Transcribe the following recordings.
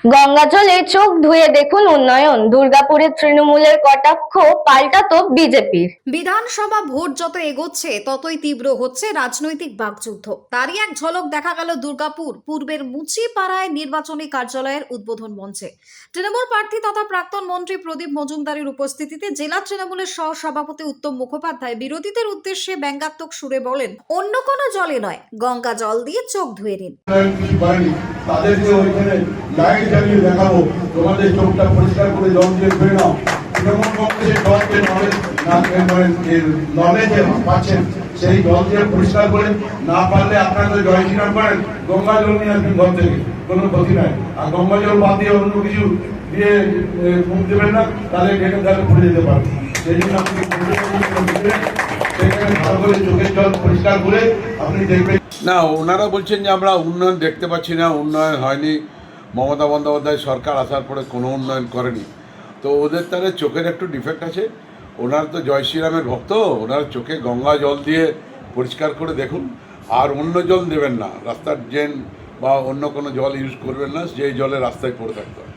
গঙ্গাজলে চোখ ধুয়ে দেখুন উন্নয়ন, দুর্গাপুরের তৃণমূলের কটাক্ষ পাল্টাতো বিজেপির। বিধানসভা ভোট যত এগোচ্ছে ততই তীব্র হচ্ছে রাজনৈতিক বাকযুদ্ধ। তারই এক ঝলক দেখা গেল দুর্গাপুর পূর্বের মুচিপাড়ায় নির্বাচনী কার্যালয়ের উদ্বোধন মঞ্চে। তৃণমূল প্রার্থী তথা প্রাক্তন মন্ত্রী প্রদীপ মজুমদারের উপস্থিতিতে জেলা তৃণমূলের সহ সভাপতি উত্তম মুখোপাধ্যায় বিরোধীদের উদ্দেশ্যে ব্যঙ্গাত্মক সুরে বলেন, অন্য কোনো জলে নয়, গঙ্গা জল দিয়ে চোখ ধুয়ে নিন। তাদেরকে ওইখানে লাইট জ্বালিয়ে দেখাবো, তোমাদের চোখটা পরিষ্কার করে জল দিয়ে ধুয়ে নাও। তৃণমূল কংগ্রেসের জলকে নলে যে পাচ্ছেন সেই জল দিয়ে পরিষ্কার করে, না পারলে আপনারা তো জয় শ্রীরাম করেন, গঙ্গা জল নিয়ে আসবেন ঘর থেকে, কোনো ক্ষতি নাই। আর গঙ্গা জল বাদ দিয়ে অন্য কিছু দিয়ে মুখ দেবেন না, তাহলে ঢেকে ঢাকে পড়ে যেতে পারে। সেই জন্য আপনি সেখানে ভালো করে চোখের জল পরিষ্কার করে আপনি দেখবেন। না, ওনারা বলছেন যে আমরা উন্নয়ন দেখতে পাচ্ছি না, উন্নয়ন হয়নি, মমতা বন্দ্যোপাধ্যায় সরকার আসার পরে কোনো উন্নয়ন করেনি। তো ওদের তাহলে চোখের একটু ডিফেক্ট আছে। ওনারা তো জয় শ্রীরামের ভক্ত, ওনার চোখে গঙ্গা জল দিয়ে পরিষ্কার করে দেখুন। আর অন্য জল দেবেন না, রাস্তার ড্রেন বা অন্য কোনো জল ইউজ করবেন না, যেই জলে রাস্তায় পড়ে থাকতে হয়।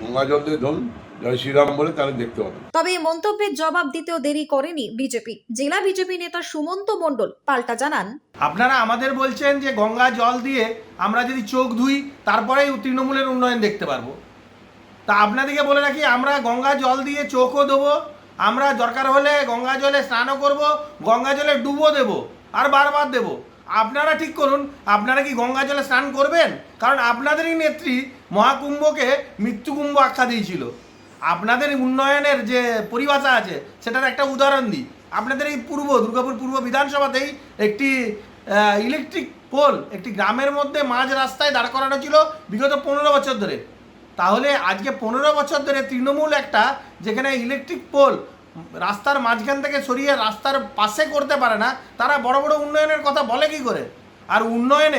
গঙ্গা জল দিয়ে ধরুন, জয় শ্রীরাম বলে তাহলে দেখতে হবে। তবে এই মন্তব্যের জবাব দিতেও দেরি করেনি বিজেপি। জেলা বিজেপি নেতা সুমন্ত মণ্ডল পাল্টা জানান, আপনারা আমাদের বলছেন যে গঙ্গা জল দিয়ে আমরা যদি চোখ ধুই তারপরেই তৃণমূলের উন্নয়ন দেখতে পারবো। তা আপনাদেরকে বলে রাখি, আমরা গঙ্গা জল দিয়ে চোখও দেবো, আমরা দরকার হলে গঙ্গা জলে স্নানও করব, গঙ্গা জলে ডুবো দেবো, আর বারবার দেবো। আপনারা ঠিক করুন, আপনারা কি গঙ্গা জলে স্নান করবেন? কারণ আপনাদেরই নেত্রী মহাকুম্ভকে মৃত্যুকুম্ভ আখ্যা দিয়েছিল। আপনাদের উন্নয়নের যে পরিভাষা আছে সেটার একটা উদাহরণ দিই। আপনাদের এই দুর্গাপুর পূর্ব বিধানসভাতেই একটি ইলেকট্রিক পোল একটি গ্রামের মধ্যে মাঝ রাস্তায় দাঁড় করানো ছিল বিগত 15 বছর ধরে। তাহলে আজকে 15 বছর ধরে তৃণমূল একটা যেখানে ইলেকট্রিক পোল রাস্তার মাঝখান থেকে সরিয়ে রাস্তার পাশে করতে পারে না, তারা বড় বড় উন্নয়নের কথা বলে কি করে? আর উন্নয়ন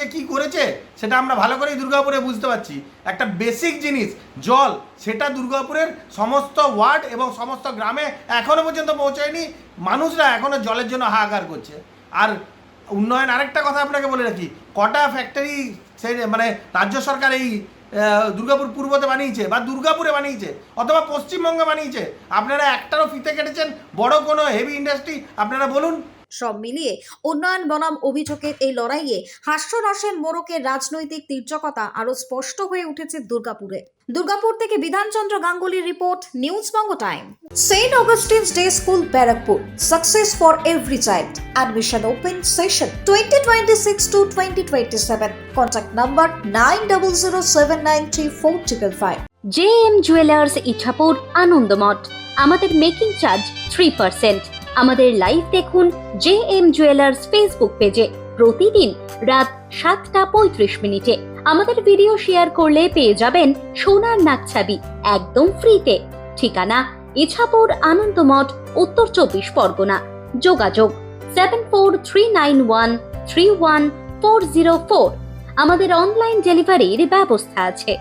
যে কি করেছে সেটা আমরা ভালো করেই দুর্গাপুরে বুঝতে পারছি। একটা বেসিক জিনিস জল, সেটা দুর্গাপুরের সমস্ত ওয়ার্ড এবং সমস্ত গ্রামে এখনো পর্যন্ত পৌঁছায়নি। মানুষরা এখনো জলের জন্য হাহাকার করছে। আর উন্নয়ন আরেকটা কথা আপনাকে বলে রাখি, কটা ফ্যাক্টরি মানে রাজ্য সরকার এই দুর্গাপুর পূর্বতে বানিয়েছে বা দুর্গাপুরে বানিয়েছে অথবা পশ্চিমবঙ্গে বানিয়েছে? আপনারা একটারও ফিতে কেটেছেন বড় কোনো হেভি ইন্ডাস্ট্রি? আপনারা বলুন। সব মিলিয়ে উন্নয়ন বনাম অভিযোগের এই লড়াইয়ে হাস্যরসের মোড়কে রাজনৈতিক তীর্যকতা আরো স্পষ্ট হয়ে উঠেছে দুর্গাপুরে। দুর্গাপুর থেকে বিধানচন্দ্র গাঙ্গুলির report, news Banga time. Saint Augustine's day school Barrackpore, success for every child. Admission open session 2026 to 2027. Contact number 9007934555. JM jewellers Ichapur Anandamath. আমাদের মেকিং চার্জ 3%। আমাদের লাইভ দেখুন JM জুয়েলার্স ফেসবুক পেজে প্রতিদিন রাত 7:35 আমাদের ভিডিও শেয়ার করলে পেয়ে যাবেন সোনার নাকছাবি একদম ফ্রিতে। ঠিকানা ইছাপুর আনন্দমঠ, উত্তর 24 পরগনা। যোগাযোগ 7439131404। আমাদের অনলাইন ডেলিভারির ব্যবস্থা আছে।